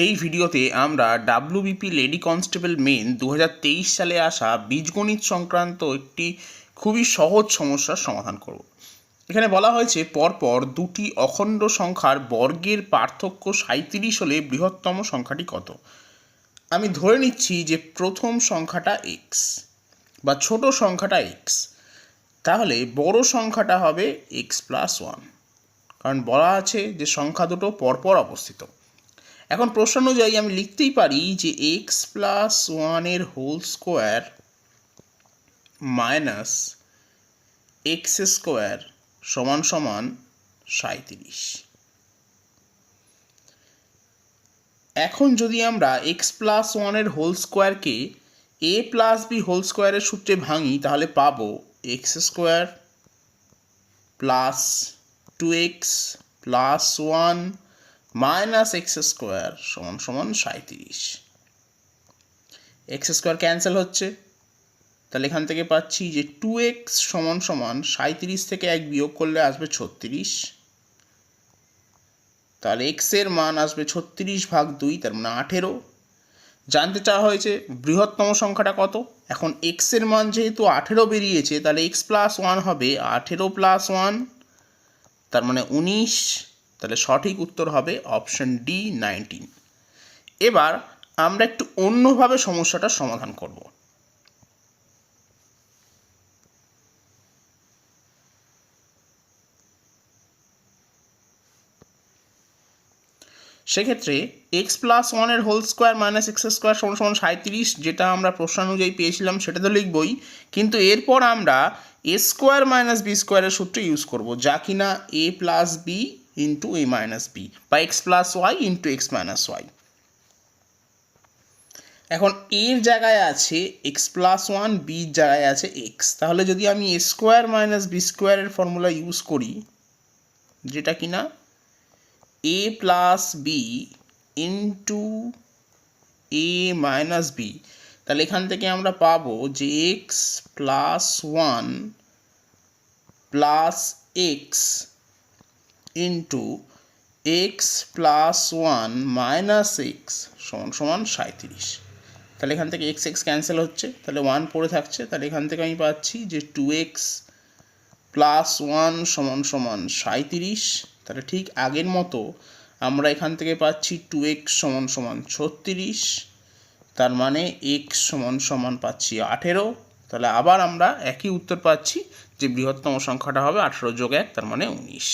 এই ভিডিওতে আমরা ডাব্লিউবিপি লেডি কনস্টেবল মেন 2023 সালে আসা বীজগণিত সংক্রান্ত একটি খুবই সহজ সমস্যার সমাধান করব। এখানে বলা হয়েছে পরপর দুটি অখণ্ড সংখ্যার বর্গের পার্থক্য 37 হলে বৃহত্তম সংখ্যাটি কত। আমি ধরে নিচ্ছি যে প্রথম সংখ্যাটা এক্স বা ছোট সংখ্যাটা এক্স, তাহলে বড় সংখ্যাটা হবে x+1, কারণ বলা আছে যে সংখ্যা দুটো পরপর অবস্থিত। এখন প্রশ্ন অনুযায়ী আমি লিখতেই পারি যে x+1 whole square minus X square সমান সমান 37। এখন যদি আমরা x+1 হোল স্কোয়ারকে a+b হোল স্কোয়ারের সূত্রে ভাঙি তাহলে পাবো x square plus 2x plus 1 minus X square সমান সমান 37। এক্স স্কোয়ার ক্যান্সেল হচ্ছে, তাহলে এখান থেকে পাচ্ছি যে 2x সমান সমান 37 থেকে 1 বিয়োগ করলে আসবে 36। তাহলে এক্স এর মান আসবে 36/2, তার মানে 18। জানতে চাওয়া হয়েছে বৃহত্তম সংখ্যাটা কত। এখন এক্স এর মান যেহেতু 18 বেরিয়েছে, তাহলে x+1 হবে 18+1, তার মানে 19। তাহলে সঠিক উত্তর হবে অপশন ডি 19। এবার আমরা একটু অন্যভাবে সমস্যাটার সমাধান করব। সেক্ষেত্রে x+1 whole square minus X square সমান সমান 37, যেটা আমরা প্রশ্ন অনুযায়ী পেয়েছিলাম সেটা তো লিখবই, কিন্তু এরপর আমরা এ স্কোয়ার মাইনাস বি স্কোয়ারের সূত্র ইউজ করব, যা কিনা a+b into a minus B বা x+y into x minus Y. এখন এর জায়গায় আছে x+1, বির জায়গায় আছে x, তাহলে যদি আমি এ স্কোয়ার মাইনাস বি স্কোয়ারের ফর্মুলা ইউজ করি, যেটা কিনা a+b into a minus B, তাহলে এখান থেকে আমরা পাবো যে x+1 plus x into x+1 minus x সমান সমান 37। তাহলে এখান থেকে এক্স এক্স ক্যান্সেল হচ্ছে, তাহলে 1 পড়ে থাকছে, তাহলে এখান থেকে আমি পাচ্ছি যে 2x+1 সমান সমান 37। তাহলে ঠিক আগের মতো আমরা এখান থেকে পাচ্ছি 2x সমান সমান 36, তার মানে x সমান সমান পাচ্ছি 18। তাহলে আবার আমরা একই উত্তর পাচ্ছি যে বৃহত্তম সংখ্যাটা হবে 18 যোগ 1, তার মানে 19।